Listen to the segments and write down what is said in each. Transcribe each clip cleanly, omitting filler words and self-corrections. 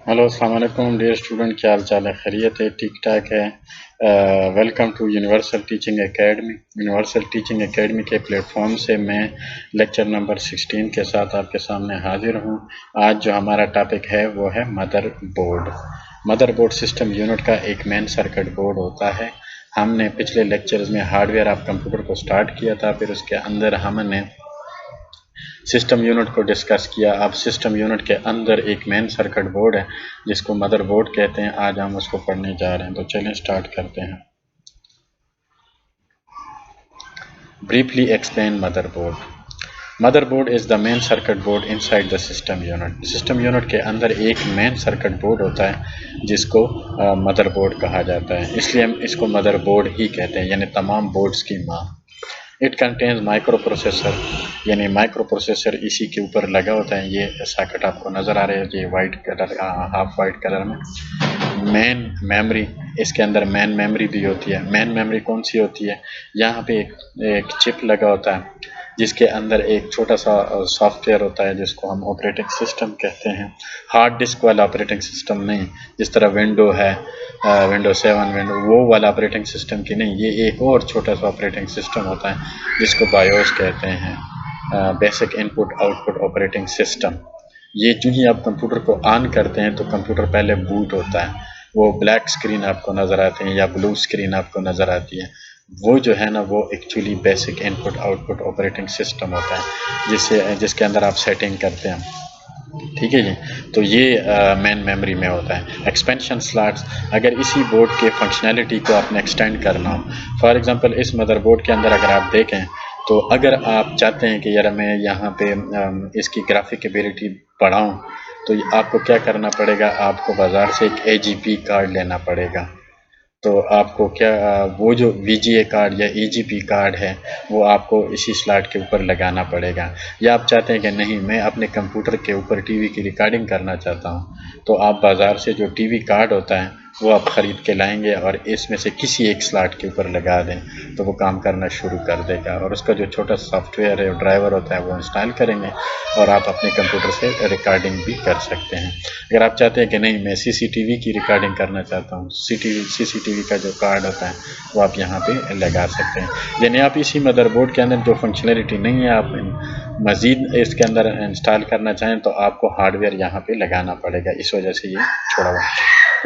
Hello अस्सलाम वालेकुम dear student, क्या हाल चाल है? खैरियत है? ठीक ठाक है? Welcome to universal teaching academy. Universal teaching academy के प्लेटफॉर्म से मैं लेक्चर नंबर 16 के साथ आपके सामने हाजिर हूँ। आज जो हमारा टॉपिक है वो है mother board. Mother board system unit का एक मेन सर्किट बोर्ड होता है। हमने पिछले लेक्चर्स में हार्डवेयर ऑफ कंप्यूटर को स्टार्ट किया था, फिर उसके अंदर हमने सिस्टम यूनिट को डिस्कस किया। अब सिस्टम यूनिट के अंदर एक मेन सर्किट बोर्ड है जिसको मदर बोर्ड कहते हैं। आज हम उसको पढ़ने जा रहे हैं, तो चलें स्टार्ट करते हैं। Briefly explain mother board. Mother board is the main circuit board inside the system unit. System unit के अंदर एक मेन सर्किट बोर्ड होता है जिसको मदर बोर्ड कहा जाता है, इसलिए हम इसको मदर बोर्ड ही कहते हैं, यानी तमाम बोर्ड्स की माँ। इट कंटेन्स माइक्रो प्रोसेसर, यानी माइक्रो प्रोसेसर इसी के ऊपर लगा होता है। ये सॉकेट आपको नज़र आ रहा है, ये white colour, half white colour में। मेन मेमोरी, इसके अंदर मेन मेमोरी भी होती है। मेन मेमोरी कौन सी होती है? यहाँ पे एक चिप लगा होता है जिसके अंदर एक छोटा सा सॉफ्टवेयर होता है जिसको हम ऑपरेटिंग सिस्टम कहते हैं। हार्ड डिस्क वाला ऑपरेटिंग सिस्टम नहीं, जिस तरह विंडो है, विंडो 7, विंडो वो वाला ऑपरेटिंग सिस्टम की नहीं। ये एक और छोटा सा ऑपरेटिंग सिस्टम होता है जिसको बायोस कहते हैं, basic input output operating system. ये जो ही आप कंप्यूटर को ऑन करते हैं तो कंप्यूटर पहले बूट होता है। वो ब्लैक स्क्रीन आपको नज़र आते हैं या ब्लू स्क्रीन आपको नज़र आती है, वो जो है ना वो actually basic input output operating system होता है जिसके अंदर आप सेटिंग करते हैं। ठीक है जी। तो ये मेन मेमोरी में होता है। एक्सपेंशन स्लॉट्स, अगर इसी बोर्ड के फंक्शनैलिटी को आपने एक्सटेंड करना हो, फॉर एग्जांपल इस मदरबोर्ड के अंदर अगर आप देखें तो अगर आप चाहते हैं कि यार मैं यहाँ पे इसकी ग्राफिक एबिलिटी बढ़ाऊँ, तो आपको क्या करना पड़ेगा? आपको बाज़ार से एक AGP कार्ड लेना पड़ेगा। तो आपको क्या वो जो VGA कार्ड या EGP कार्ड है वो आपको इसी स्लॉट के ऊपर लगाना पड़ेगा। या आप चाहते हैं कि नहीं, मैं अपने कंप्यूटर के ऊपर टीवी की रिकॉर्डिंग करना चाहता हूँ, तो आप बाज़ार से जो टीवी कार्ड होता है वो आप ख़रीद के लाएंगे और इसमें से किसी एक स्लॉट के ऊपर लगा दें तो वो काम करना शुरू कर देगा। और उसका जो छोटा सॉफ्टवेयर है, ड्राइवर होता है, वो इंस्टॉल करेंगे और आप अपने कंप्यूटर से रिकॉर्डिंग भी कर सकते हैं। अगर आप चाहते हैं कि नहीं, मैं CCTV की रिकॉर्डिंग करना चाहता हूँ, CCTV का जो कार्ड होता है वो आप यहाँ पे लगा सकते हैं। यानी आप इसी मदरबोर्ड के अंदर जो फंक्शनैलिटी नहीं है आप मज़ीद इसके अंदर इंस्टॉल करना चाहें तो आपको हार्डवेयर यहाँ पे लगाना पड़ेगा, इस वजह से ये छोड़ा हुआ।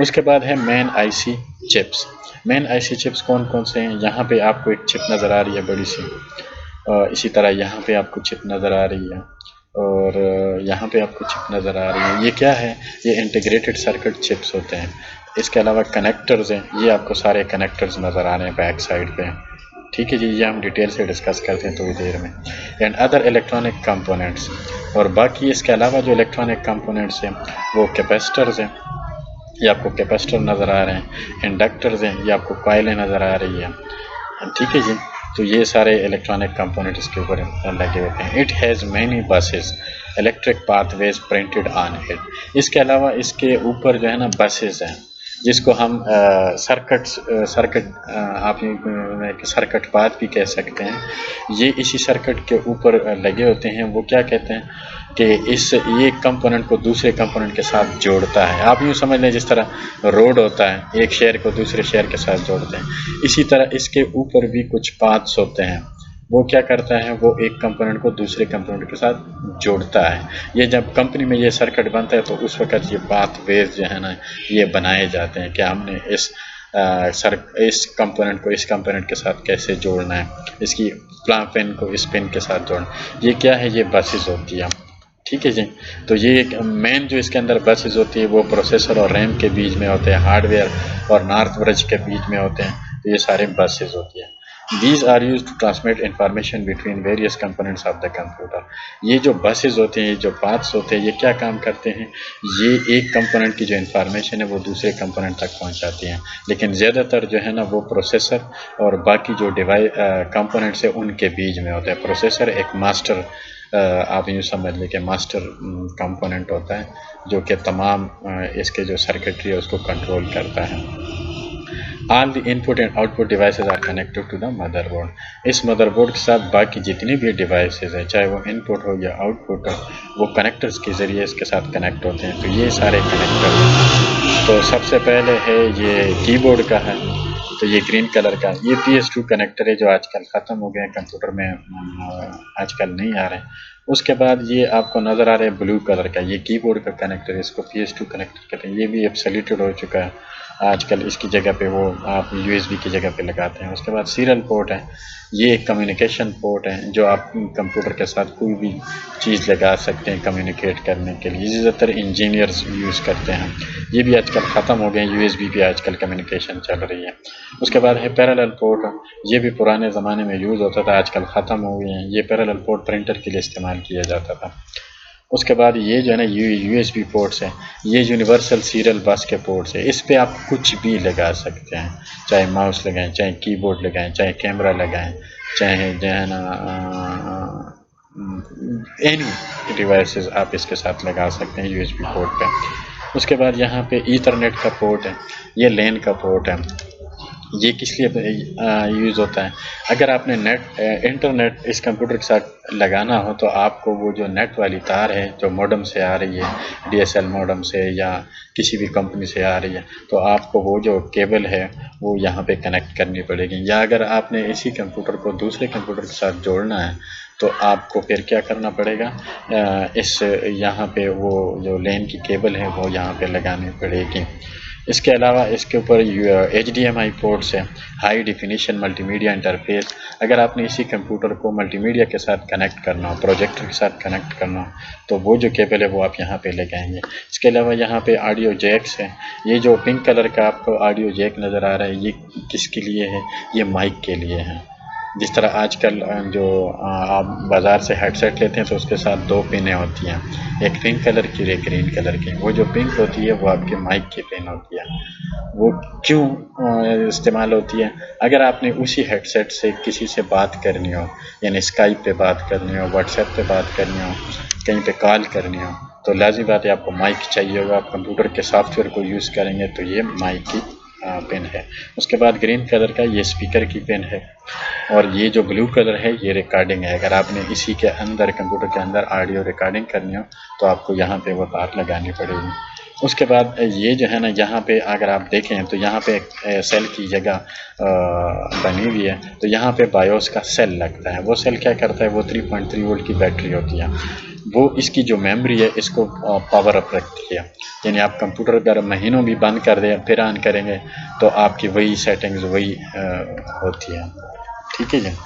उसके बाद है main IC chips. Main IC chips कौन कौन से हैं? यहाँ पे आपको एक चिप नज़र आ रही है बड़ी सी, इसी तरह यहाँ पे आपको चिप नज़र आ रही है और यहाँ पे आपको चिप नज़र आ रही है। ये क्या है? ये इंटीग्रेटेड सर्किट चिप्स होते हैं। इसके अलावा कनेक्टर्स हैं, ये आपको सारे कनेक्टर्स नज़र आ रहे हैं बैक साइड पे। ठीक है जी, ये हम डिटेल से डिस्कस करते हैं थोड़ी देर में। एंड अदर इलेक्ट्रॉनिक कंपोनेंट्स, और बाकी इसके अलावा जो इलेक्ट्रॉनिक कंपोनेंट्स हैं वो कैपेसिटर्स हैं, ये आपको कैपेसिटर नज़र आ रहे हैं। इंडक्टर्स हैं, ये आपको कॉइलें नज़र आ रही है। ठीक है जी। तो ये सारे इलेक्ट्रॉनिक कंपोनेंट इसके ऊपर लगे होते हैं। It has many buses, electric pathways printed on it. इसके अलावा इसके ऊपर जो है ना बसेस हैं जिसको हम सर्किट आप सर्किट पाथ भी कह सकते हैं। ये इसी सर्किट के ऊपर लगे होते हैं। वो क्या कहते हैं कि ये कंपोनेंट को दूसरे कंपोनेंट के साथ जोड़ता है। आप यूँ समझ लें जिस तरह रोड होता है, एक शहर को दूसरे शहर के साथ जोड़ते हैं, इसी तरह इसके ऊपर भी कुछ पाथ्स होते हैं। वो क्या करता है? वो एक कंपोनेंट को दूसरे कंपोनेंट के साथ जोड़ता है। ये जब कंपनी में ये सर्किट बनता है तो उस वक़्त ये पाथवेज जो है ना ये बनाए जाते हैं कि हमने इस कंपोनेंट को इस कंपोनेंट के साथ कैसे जोड़ना है, इसकी पिन को इस पिन के साथ जोड़ना। ये क्या है? ये बसेस होती है। ठीक है जी। तो ये मेन जो इसके अंदर बसेस होती है वो प्रोसेसर और रैम के बीच में होते हैं, हार्डवेयर और नॉर्थ ब्रिज के बीच में होते हैं। तो ये सारे बसेस होती है। These are used to transmit information between various components of the computer। ये जो बसेस होते हैं, ये जो पाथ्स होते हैं, ये क्या काम करते हैं? ये एक कंपोनेंट की जो इंफॉर्मेशन है वो दूसरे कंपोनेंट तक पहुंचाती हैं, लेकिन ज़्यादातर जो है ना वो प्रोसेसर और बाकी जो कंपोनेंट्स है उनके बीच में होता है। प्रोसेसर एक मास्टर, आप यूँ समझ लें कि मास्टर कंपोनेंट होता है जो कि तमाम इसके जो सर्किटरी है उसको कंट्रोल करता है। All the input and output devices are connected to the motherboard. इस मदरबोर्ड के साथ बाकी जितनी भी डिवाइसेस हैं, चाहे वो इनपुट हो या आउटपुट हो, वो कनेक्टर्स के ज़रिए इसके साथ कनेक्ट होते हैं। तो ये सारे कनेक्टर, तो सबसे पहले है ये कीबोर्ड का है, तो ये ग्रीन कलर का ये PS2 कनेक्टर है जो आजकल ख़त्म हो गए हैं, कंप्यूटर में आजकल नहीं आ रहे हैं। उसके बाद ये आपको नज़र आ रहा है ब्लू कलर का, ये कीबोर्ड का कनेक्टर है, इसको PS2 कनेक्टर कहते हैं। ये भी ऑब्सोलीटेड हो चुका है आजकल, इसकी जगह पे वो आप USB की जगह पे लगाते हैं। उसके बाद सीरियल पोर्ट है, ये एक कम्युनिकेशन पोर्ट है जो आप कंप्यूटर के साथ कोई भी चीज़ लगा सकते हैं कम्युनिकेट करने के लिए। ज़्यादातर इंजीनियर्स यूज़ करते हैं, ये भी आजकल ख़त्म हो गए, USB पे आजकल कम्युनिकेशन चल रही है। उसके बाद है पैरेलल पोर्ट, ये भी पुराने ज़माने में यूज़ होता था, आजकल ख़त्म हो गए हैं। ये पैरेलल पोर्ट प्रिंटर के लिए इस्तेमाल किया जाता था। उसके बाद ये जो है ना USB पोर्ट्स हैं, ये यूनिवर्सल सीरियल बस के पोर्ट्स है। इस पे आप कुछ भी लगा सकते हैं, चाहे माउस लगाएं, चाहे कीबोर्ड लगाएं, चाहे कैमरा लगाएं, चाहे जो है ना एनी डिवाइसेस आप इसके साथ लगा सकते हैं USB पोर्ट पे। उसके बाद यहाँ पे ईथरनेट का पोर्ट है, ये लैन का पोर्ट है। ये किस लिए यूज़ होता है, अगर आपने इंटरनेट इस कंप्यूटर के साथ लगाना हो तो आपको वो जो नेट वाली तार है जो मॉडेम से आ रही है, DSL मॉडेम से या किसी भी कंपनी से आ रही है, तो आपको वो जो केबल है वो यहाँ पे कनेक्ट करनी पड़ेगी। या अगर आपने इसी कंप्यूटर को दूसरे कंप्यूटर के साथ जोड़ना है तो आपको फिर क्या करना पड़ेगा, इस यहाँ पे वो जो लैन की केबल है वो यहाँ पे लगानी पड़ेगी। इसके अलावा इसके ऊपर HDMI पोर्ट्स है, हाई डिफिनीशन मल्टीमीडिया इंटरफेस। अगर आपने इसी कंप्यूटर को मल्टीमीडिया के साथ कनेक्ट करना हो, प्रोजेक्टर के साथ कनेक्ट करना हो, तो वो जो केबल है वो आप यहाँ पे लगाएंगे। इसके अलावा यहाँ पे ऑडियो जैक्स है, ये जो पिंक कलर का आपको ऑडियो जैक नज़र आ रहा है ये किसके लिए है, ये माइक के लिए है। जिस तरह आजकल जो आप बाज़ार से हेडसेट लेते हैं तो उसके साथ दो पिनें होती हैं, एक पिंक कलर की एक ग्रीन कलर की। वो जो पिंक होती है वो आपके माइक की पिन होती है। वो क्यों इस्तेमाल होती है, अगर आपने उसी हेडसेट से किसी से बात करनी हो, यानी स्काइप पे बात करनी हो, व्हाट्सएप पे बात करनी हो, कहीं पे कॉल करनी हो, तो लाज़मी बात है आपको माइक चाहिए होगा। आप कंप्यूटर के सॉफ्टवेयर को यूज़ करेंगे तो ये माइक की पेन है। उसके बाद ग्रीन कलर का ये स्पीकर की पेन है, और ये जो ब्लू कलर है ये रिकॉर्डिंग है। अगर आपने इसी के अंदर कंप्यूटर के अंदर ऑडियो रिकॉर्डिंग करनी हो तो आपको यहाँ पे वो तार लगानी पड़ेगी। उसके बाद ये जो है ना, यहाँ पे अगर आप देखें तो यहाँ पे सेल की जगह बनी हुई है, तो यहाँ पे बायोस का सेल लगता है। वो सेल क्या करता है, वो 3.3 वोल्ट की बैटरी होती है, वो इसकी जो मेमोरी है इसको पावर अप रखती है। यानी आप कंप्यूटर अगर महीनों भी बंद कर दें फिर ऑन करेंगे तो आपकी वही सेटिंग्स वही होती है। ठीक है जी।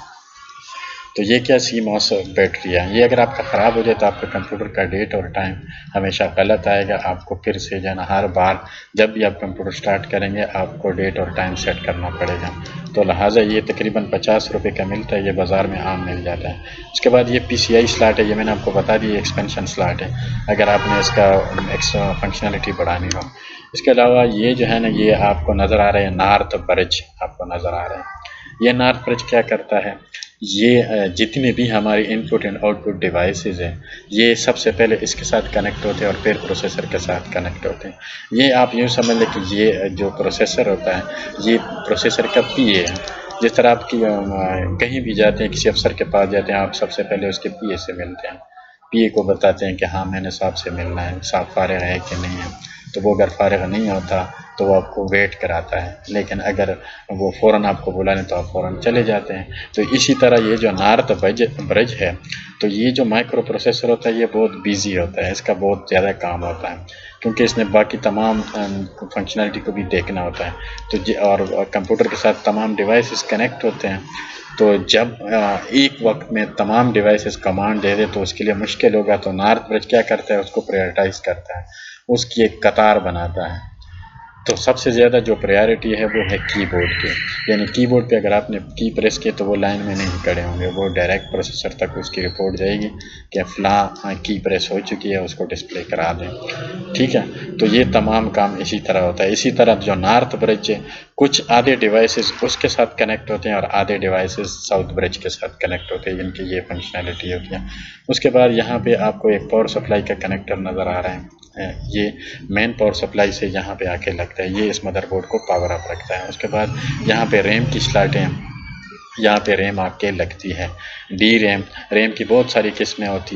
तो ये क्या CMOS बैटरी है, ये अगर आपका ख़राब हो जाए तो आपके कंप्यूटर का डेट और टाइम हमेशा गलत आएगा। आपको फिर से जाना, हर बार जब भी आप कंप्यूटर स्टार्ट करेंगे आपको डेट और टाइम सेट करना पड़ेगा। तो लिहाजा ये तकरीबन 50 रुपये का मिलता है, ये बाज़ार में आम मिल जाता है। उसके बाद ये PCI स्लॉट है, ये मैंने आपको बता दी एक्सपेंशन स्लॉट है, अगर आपने इसका एक्स्ट्रा फंक्शनलिटी बढ़ानी हो। इसके अलावा ये जो है ना, ये आपको नज़र आ रहा है नॉर्थ ब्रिज, आपको नज़र आ रहा है। ये नॉर्थ ब्रिज क्या करता है, ये जितने भी हमारे इनपुट एंड आउटपुट डिवाइसेस हैं ये सबसे पहले इसके साथ कनेक्ट होते हैं और फिर प्रोसेसर के साथ कनेक्ट होते हैं। ये आप यूँ समझ लें कि ये जो प्रोसेसर होता है ये प्रोसेसर का PA है। जिस तरह आप कहीं भी जाते हैं, किसी अफसर के पास जाते हैं, आप सबसे पहले उसके PA से मिलते हैं, PA को बताते हैं कि हाँ मैंने साहब से मिलना है, साहब फारिग है कि नहीं है। तो वो अगर फारिग नहीं होता तो वो आपको वेट कराता है, लेकिन अगर वो फ़ौरन आपको बुला लें तो आप फ़ौरन चले जाते हैं। तो इसी तरह ये जो नॉर्थ ब्रिज है, तो ये जो माइक्रो प्रोसेसर होता है ये बहुत बिजी होता है, इसका बहुत ज़्यादा काम होता है क्योंकि इसने बाकी तमाम फंक्शनलिटी को भी देखना होता है। तो और कंप्यूटर के साथ तमाम डिवाइसेस कनेक्ट होते हैं, तो जब एक वक्त में तमाम डिवाइसेस कमांड दे दे तो उसके लिए मुश्किल होगा। तो नॉर्थ ब्रिज क्या करता है, उसको प्रायोरिटाइज करता है, उसकी एक कतार बनाता है। तो सबसे ज़्यादा जो प्रायोरिटी है वो है कीबोर्ड की, यानी कीबोर्ड पे अगर आपने की प्रेस किया तो वो लाइन में नहीं खड़े होंगे, वो डायरेक्ट प्रोसेसर तक उसकी रिपोर्ट जाएगी कि फ़लाँ की प्रेस हो चुकी है, उसको डिस्प्ले करा दें। ठीक है, तो ये तमाम काम इसी तरह होता है। इसी तरह जो नॉर्थ ब्रिज कुछ आधे डिवाइसेस उसके साथ कनेक्ट होते हैं और आधे डिवाइसेस साउथ ब्रिज के साथ कनेक्ट होते हैं, जिनकी ये फंक्शनैलिटी होती है। उसके बाद यहाँ पे आपको एक पावर सप्लाई का कनेक्टर नज़र आ रहा है, ये मेन पावर सप्लाई से यहाँ पे आके लगता है, ये इस मदरबोर्ड को पावर अप रखता है। उसके बाद यहाँ पे रैम की स्लॉटें, यहाँ पे रैम आपके लगती है डी रैम। रैम की बहुत सारी किस्में होती है।